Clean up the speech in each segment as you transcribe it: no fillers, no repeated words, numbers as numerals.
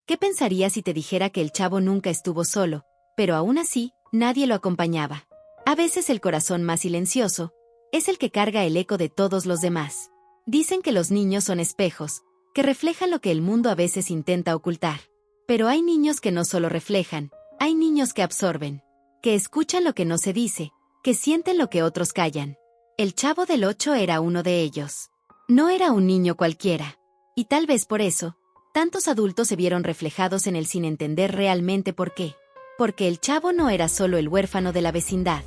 ¿Qué pensarías si te dijera que el chavo nunca estuvo solo, pero aún así, nadie lo acompañaba? A veces el corazón más silencioso es el que carga el eco de todos los demás. Dicen que los niños son espejos, que reflejan lo que el mundo a veces intenta ocultar. Pero hay niños que no solo reflejan, hay niños que absorben, que escuchan lo que no se dice, que sienten lo que otros callan. El Chavo del Ocho era uno de ellos. No era un niño cualquiera. Y tal vez por eso, tantos adultos se vieron reflejados en él sin entender realmente por qué. Porque el Chavo no era solo el huérfano de la vecindad.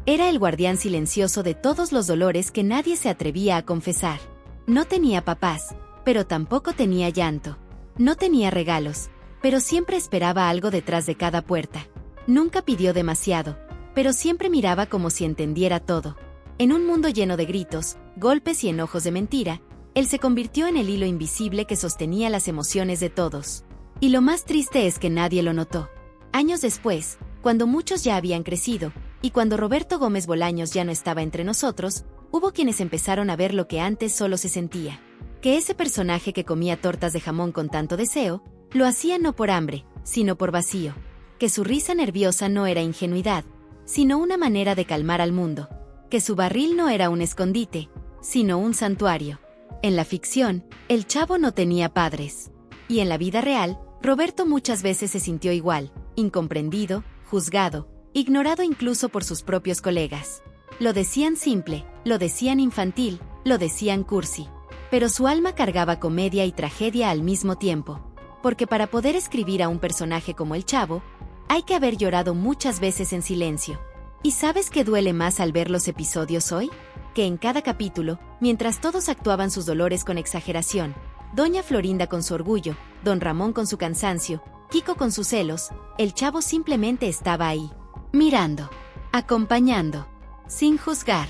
Era el guardián silencioso de todos los dolores que nadie se atrevía a confesar. No tenía papás, pero tampoco tenía llanto. No tenía regalos, pero siempre esperaba algo detrás de cada puerta. Nunca pidió demasiado, pero siempre miraba como si entendiera todo. En un mundo lleno de gritos, golpes y enojos de mentira, él se convirtió en el hilo invisible que sostenía las emociones de todos. Y lo más triste es que nadie lo notó. Años después, cuando muchos ya habían crecido, y cuando Roberto Gómez Bolaños ya no estaba entre nosotros, hubo quienes empezaron a ver lo que antes solo se sentía. Que ese personaje que comía tortas de jamón con tanto deseo, lo hacía no por hambre, sino por vacío. Que su risa nerviosa no era ingenuidad, sino una manera de calmar al mundo. Que su barril no era un escondite, sino un santuario. En la ficción, el Chavo no tenía padres. Y en la vida real, Roberto muchas veces se sintió igual, incomprendido, juzgado, ignorado incluso por sus propios colegas. Lo decían simple, lo decían infantil, lo decían cursi. Pero su alma cargaba comedia y tragedia al mismo tiempo. Porque para poder escribir a un personaje como el Chavo, hay que haber llorado muchas veces en silencio. ¿Y sabes qué duele más al ver los episodios hoy? Que en cada capítulo, mientras todos actuaban sus dolores con exageración, doña Florinda con su orgullo, don Ramón con su cansancio, Kiko con sus celos, el Chavo simplemente estaba ahí, mirando, acompañando, sin juzgar,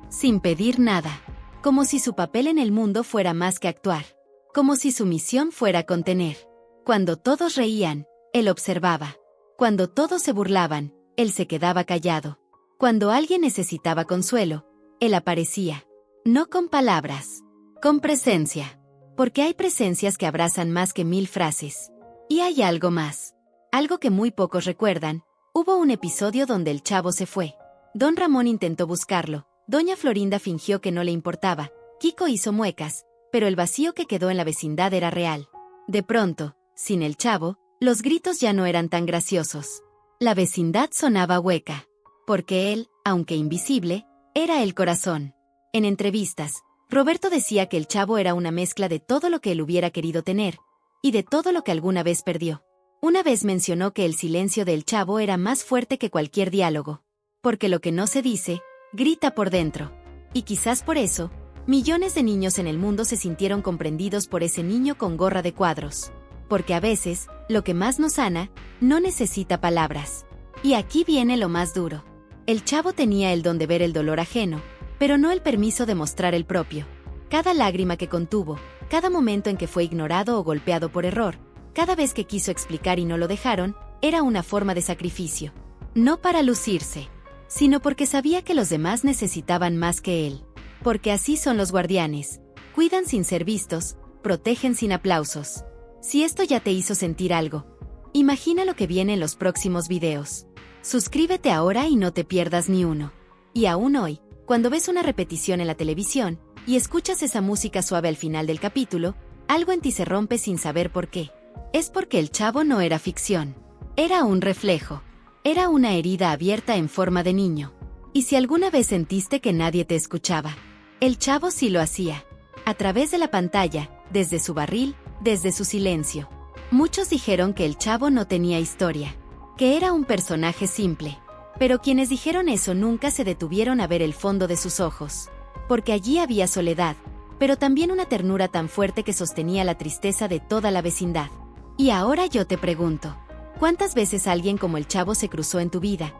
sin pedir nada, como si su papel en el mundo fuera más que actuar, como si su misión fuera contener. Cuando todos reían, él observaba. Cuando todos se burlaban, él se quedaba callado. Cuando alguien necesitaba consuelo, él aparecía. No con palabras, con presencia. Porque hay presencias que abrazan más que 1000 frases. Y hay algo más. Algo que muy pocos recuerdan. Hubo un episodio donde el Chavo se fue. Don Ramón intentó buscarlo. Doña Florinda fingió que no le importaba. Kiko hizo muecas, pero el vacío que quedó en la vecindad era real. De pronto, sin el Chavo, los gritos ya no eran tan graciosos. La vecindad sonaba hueca. Porque él, aunque invisible, era el corazón. En entrevistas, Roberto decía que el Chavo era una mezcla de todo lo que él hubiera querido tener, y de todo lo que alguna vez perdió. Una vez mencionó que el silencio del Chavo era más fuerte que cualquier diálogo. Porque lo que no se dice, grita por dentro. Y quizás por eso, millones de niños en el mundo se sintieron comprendidos por ese niño con gorra de cuadros. Porque a veces, lo que más nos sana, no necesita palabras. Y aquí viene lo más duro. El Chavo tenía el don de ver el dolor ajeno, pero no el permiso de mostrar el propio. Cada lágrima que contuvo, cada momento en que fue ignorado o golpeado por error, cada vez que quiso explicar y no lo dejaron, era una forma de sacrificio. No para lucirse, sino porque sabía que los demás necesitaban más que él. Porque así son los guardianes. Cuidan sin ser vistos, protegen sin aplausos. Si esto ya te hizo sentir algo, imagina lo que viene en los próximos videos. Suscríbete ahora y no te pierdas ni uno. Y aún hoy, cuando ves una repetición en la televisión, y escuchas esa música suave al final del capítulo, algo en ti se rompe sin saber por qué. Es porque el Chavo no era ficción. Era un reflejo. Era una herida abierta en forma de niño. Y si alguna vez sentiste que nadie te escuchaba, el Chavo sí lo hacía. A través de la pantalla, desde su barril, desde su silencio. Muchos dijeron que el Chavo no tenía historia, que era un personaje simple. Pero quienes dijeron eso nunca se detuvieron a ver el fondo de sus ojos. Porque allí había soledad, pero también una ternura tan fuerte que sostenía la tristeza de toda la vecindad. Y ahora yo te pregunto, ¿cuántas veces alguien como el Chavo se cruzó en tu vida?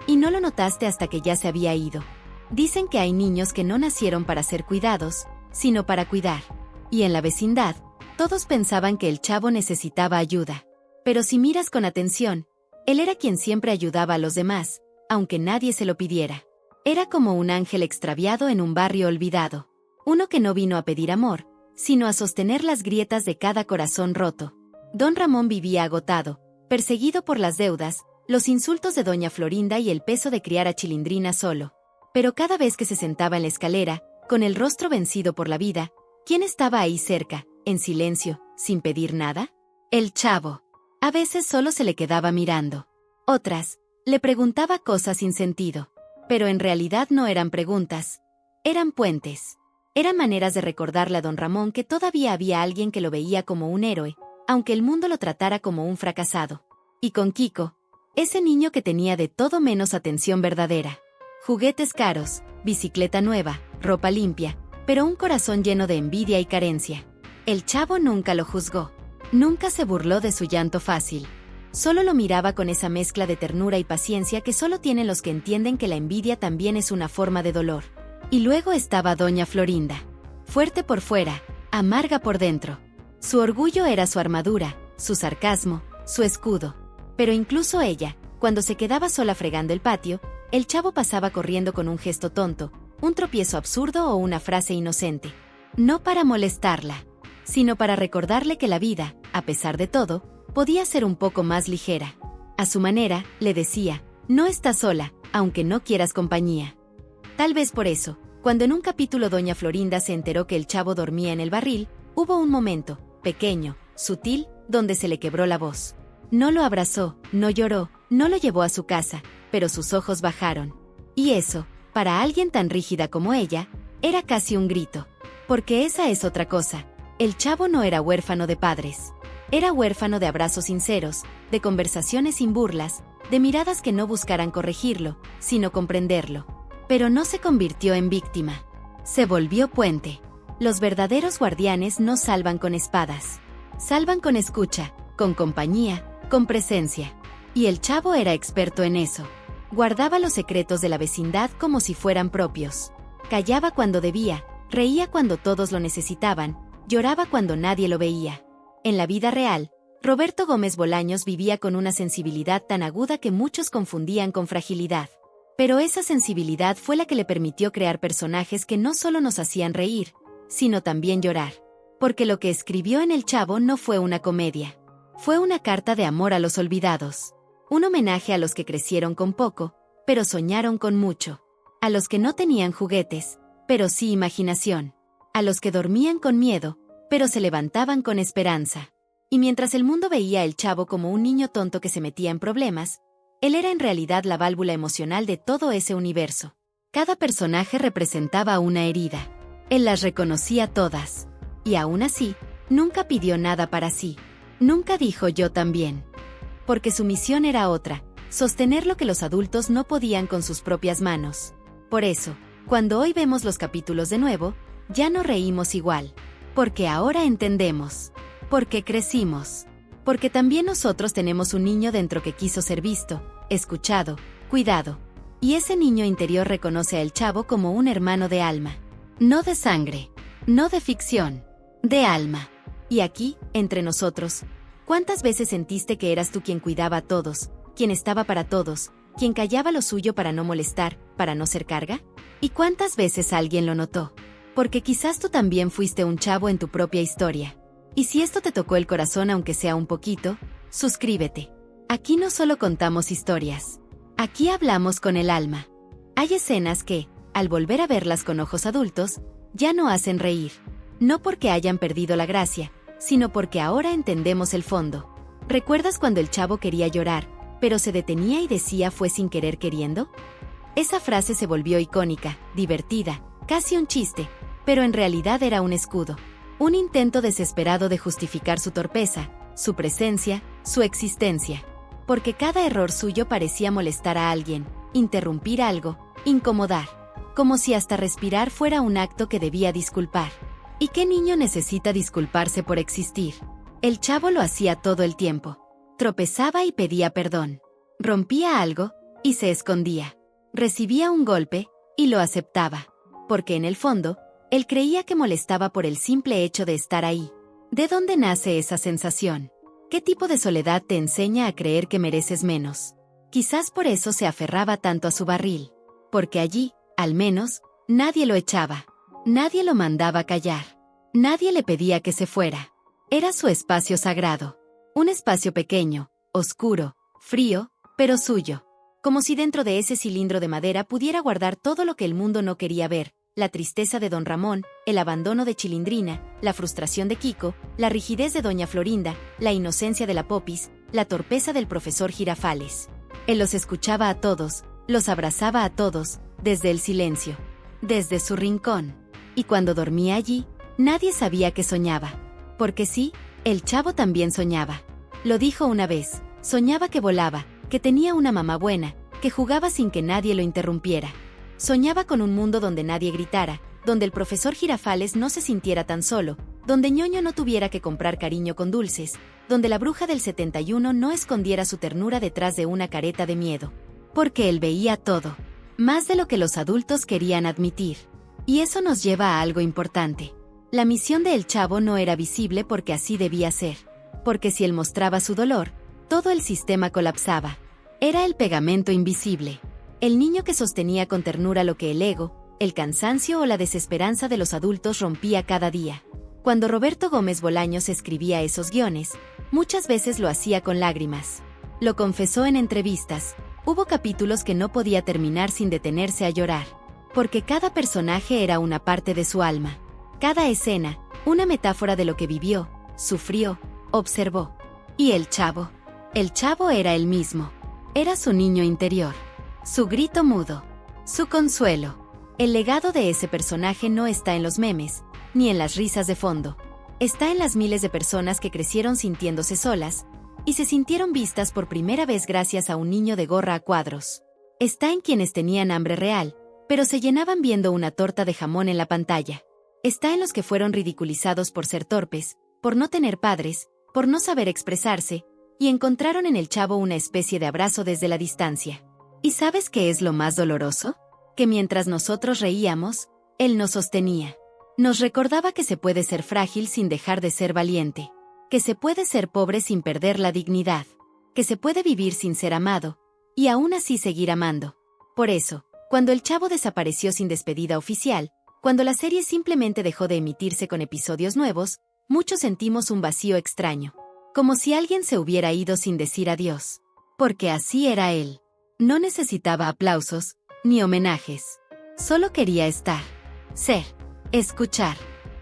Y no lo notaste hasta que ya se había ido. Dicen que hay niños que no nacieron para ser cuidados, sino para cuidar. Y en la vecindad, todos pensaban que el Chavo necesitaba ayuda. Pero si miras con atención, él era quien siempre ayudaba a los demás, aunque nadie se lo pidiera. Era como un ángel extraviado en un barrio olvidado. Uno que no vino a pedir amor, sino a sostener las grietas de cada corazón roto. Don Ramón vivía agotado, perseguido por las deudas, los insultos de doña Florinda y el peso de criar a Chilindrina solo. Pero cada vez que se sentaba en la escalera, con el rostro vencido por la vida, ¿quién estaba ahí cerca, en silencio, sin pedir nada? El Chavo. A veces solo se le quedaba mirando. Otras, le preguntaba cosas sin sentido. Pero en realidad no eran preguntas. Eran puentes. Eran maneras de recordarle a don Ramón que todavía había alguien que lo veía como un héroe, aunque el mundo lo tratara como un fracasado. Y con Kiko, ese niño que tenía de todo menos atención verdadera. Juguetes caros, bicicleta nueva, ropa limpia, pero un corazón lleno de envidia y carencia. El Chavo nunca lo juzgó. Nunca se burló de su llanto fácil. Solo lo miraba con esa mezcla de ternura y paciencia que solo tienen los que entienden que la envidia también es una forma de dolor. Y luego estaba doña Florinda. Fuerte por fuera, amarga por dentro. Su orgullo era su armadura, su sarcasmo, su escudo. Pero incluso ella, cuando se quedaba sola fregando el patio, el Chavo pasaba corriendo con un gesto tonto, un tropiezo absurdo o una frase inocente. No para molestarla, sino para recordarle que la vida, a pesar de todo, podía ser un poco más ligera. A su manera, le decía, no estás sola, aunque no quieras compañía. Tal vez por eso, cuando en un capítulo doña Florinda se enteró que el Chavo dormía en el barril, hubo un momento, pequeño, sutil, donde se le quebró la voz. No lo abrazó, no lloró, no lo llevó a su casa, pero sus ojos bajaron. Y eso, para alguien tan rígida como ella, era casi un grito. Porque esa es otra cosa. El Chavo no era huérfano de padres. Era huérfano de abrazos sinceros, de conversaciones sin burlas, de miradas que no buscaran corregirlo, sino comprenderlo. Pero no se convirtió en víctima. Se volvió puente. Los verdaderos guardianes no salvan con espadas. Salvan con escucha, con compañía, con presencia. Y el Chavo era experto en eso. Guardaba los secretos de la vecindad como si fueran propios. Callaba cuando debía, reía cuando todos lo necesitaban, lloraba cuando nadie lo veía. En la vida real, Roberto Gómez Bolaños vivía con una sensibilidad tan aguda que muchos confundían con fragilidad. Pero esa sensibilidad fue la que le permitió crear personajes que no solo nos hacían reír, sino también llorar. Porque lo que escribió en El Chavo no fue una comedia. Fue una carta de amor a los olvidados. Un homenaje a los que crecieron con poco, pero soñaron con mucho. A los que no tenían juguetes, pero sí imaginación. A los que dormían con miedo, pero se levantaban con esperanza. Y mientras el mundo veía El Chavo como un niño tonto que se metía en problemas, él era en realidad la válvula emocional de todo ese universo. Cada personaje representaba una herida. Él las reconocía todas. Y aún así, nunca pidió nada para sí. Nunca dijo yo también. Porque su misión era otra, sostener lo que los adultos no podían con sus propias manos. Por eso, cuando hoy vemos los capítulos de nuevo, ya no reímos igual. Porque ahora entendemos. Porque crecimos. Porque también nosotros tenemos un niño dentro que quiso ser visto, escuchado, cuidado. Y ese niño interior reconoce a El Chavo como un hermano de alma. No de sangre. No de ficción. De alma. Y aquí, entre nosotros, ¿cuántas veces sentiste que eras tú quien cuidaba a todos, quien estaba para todos, quien callaba lo suyo para no molestar, para no ser carga? ¿Y cuántas veces alguien lo notó? Porque quizás tú también fuiste un chavo en tu propia historia. Y si esto te tocó el corazón aunque sea un poquito, suscríbete. Aquí no solo contamos historias. Aquí hablamos con el alma. Hay escenas que, al volver a verlas con ojos adultos, ya no hacen reír. No porque hayan perdido la gracia, sino porque ahora entendemos el fondo. ¿Recuerdas cuando el Chavo quería llorar, pero se detenía y decía fue sin querer queriendo? Esa frase se volvió icónica, divertida, casi un chiste, pero en realidad era un escudo. Un intento desesperado de justificar su torpeza, su presencia, su existencia. Porque cada error suyo parecía molestar a alguien, interrumpir algo, incomodar. Como si hasta respirar fuera un acto que debía disculpar. ¿Y qué niño necesita disculparse por existir? El Chavo lo hacía todo el tiempo. Tropezaba y pedía perdón. Rompía algo, y se escondía. Recibía un golpe, y lo aceptaba. Porque en el fondo, él creía que molestaba por el simple hecho de estar ahí. ¿De dónde nace esa sensación? ¿Qué tipo de soledad te enseña a creer que mereces menos? Quizás por eso se aferraba tanto a su barril. Porque allí, al menos, nadie lo echaba. Nadie lo mandaba callar. Nadie le pedía que se fuera. Era su espacio sagrado. Un espacio pequeño, oscuro, frío, pero suyo. Como si dentro de ese cilindro de madera pudiera guardar todo lo que el mundo no quería ver: la tristeza de don Ramón, el abandono de Chilindrina, la frustración de Kiko, la rigidez de doña Florinda, la inocencia de la Popis, la torpeza del profesor Girafales. Él los escuchaba a todos, los abrazaba a todos, desde el silencio, desde su rincón. Y cuando dormía allí, nadie sabía que soñaba. Porque sí, el Chavo también soñaba. Lo dijo una vez: soñaba que volaba, que tenía una mamá buena, que jugaba sin que nadie lo interrumpiera. Soñaba con un mundo donde nadie gritara, donde el profesor Girafales no se sintiera tan solo, donde Ñoño no tuviera que comprar cariño con dulces, donde la bruja del 71 no escondiera su ternura detrás de una careta de miedo. Porque él veía todo, más de lo que los adultos querían admitir. Y eso nos lleva a algo importante. La misión de El Chavo no era visible porque así debía ser. Porque si él mostraba su dolor, todo el sistema colapsaba. Era el pegamento invisible. El niño que sostenía con ternura lo que el ego, el cansancio o la desesperanza de los adultos rompía cada día. Cuando Roberto Gómez Bolaños escribía esos guiones, muchas veces lo hacía con lágrimas. Lo confesó en entrevistas: hubo capítulos que no podía terminar sin detenerse a llorar. Porque cada personaje era una parte de su alma. Cada escena, una metáfora de lo que vivió, sufrió, observó. Y el Chavo era el mismo. Era su niño interior. Su grito mudo. Su consuelo. El legado de ese personaje no está en los memes, ni en las risas de fondo. Está en las miles de personas que crecieron sintiéndose solas, y se sintieron vistas por primera vez gracias a un niño de gorra a cuadros. Está en quienes tenían hambre real, pero se llenaban viendo una torta de jamón en la pantalla. Está en los que fueron ridiculizados por ser torpes, por no tener padres, por no saber expresarse, y encontraron en el Chavo una especie de abrazo desde la distancia. ¿Y sabes qué es lo más doloroso? Que mientras nosotros reíamos, él nos sostenía. Nos recordaba que se puede ser frágil sin dejar de ser valiente. Que se puede ser pobre sin perder la dignidad. Que se puede vivir sin ser amado, y aún así seguir amando. Por eso, cuando el Chavo desapareció sin despedida oficial, cuando la serie simplemente dejó de emitirse con episodios nuevos, muchos sentimos un vacío extraño. Como si alguien se hubiera ido sin decir adiós. Porque así era él. No necesitaba aplausos, ni homenajes. Solo quería estar, ser, escuchar.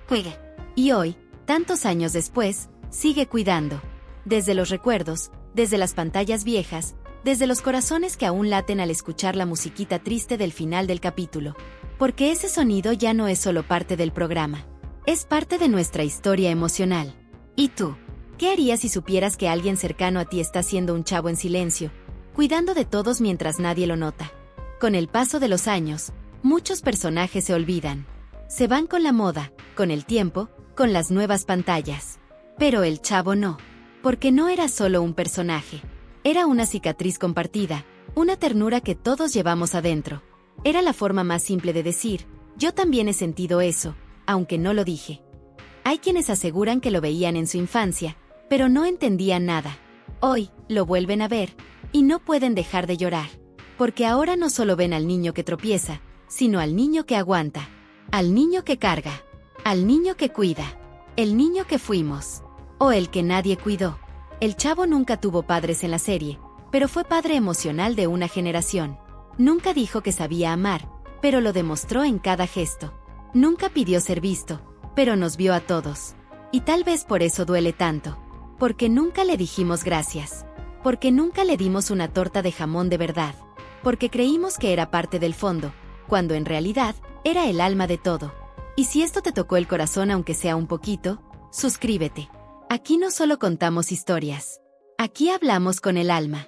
Cuide. Y hoy, tantos años después, sigue cuidando. Desde los recuerdos, desde las pantallas viejas, desde los corazones que aún laten al escuchar la musiquita triste del final del capítulo. Porque ese sonido ya no es solo parte del programa. Es parte de nuestra historia emocional. ¿Y tú? ¿Qué harías si supieras que alguien cercano a ti está siendo un chavo en silencio, cuidando de todos mientras nadie lo nota? Con el paso de los años, muchos personajes se olvidan. Se van con la moda, con el tiempo, con las nuevas pantallas. Pero el Chavo no. Porque no era solo un personaje. Era una cicatriz compartida, una ternura que todos llevamos adentro. Era la forma más simple de decir: yo también he sentido eso, aunque no lo dije. Hay quienes aseguran que lo veían en su infancia, pero no entendían nada. Hoy, lo vuelven a ver, y no pueden dejar de llorar. Porque ahora no solo ven al niño que tropieza, sino al niño que aguanta, al niño que carga, al niño que cuida, el niño que fuimos, o el que nadie cuidó. El Chavo nunca tuvo padres en la serie, pero fue padre emocional de una generación. Nunca dijo que sabía amar, pero lo demostró en cada gesto. Nunca pidió ser visto, pero nos vio a todos. Y tal vez por eso duele tanto. Porque nunca le dijimos gracias. Porque nunca le dimos una torta de jamón de verdad. Porque creímos que era parte del fondo, cuando en realidad era el alma de todo. Y si esto te tocó el corazón aunque sea un poquito, suscríbete. Aquí no solo contamos historias. Aquí hablamos con el alma.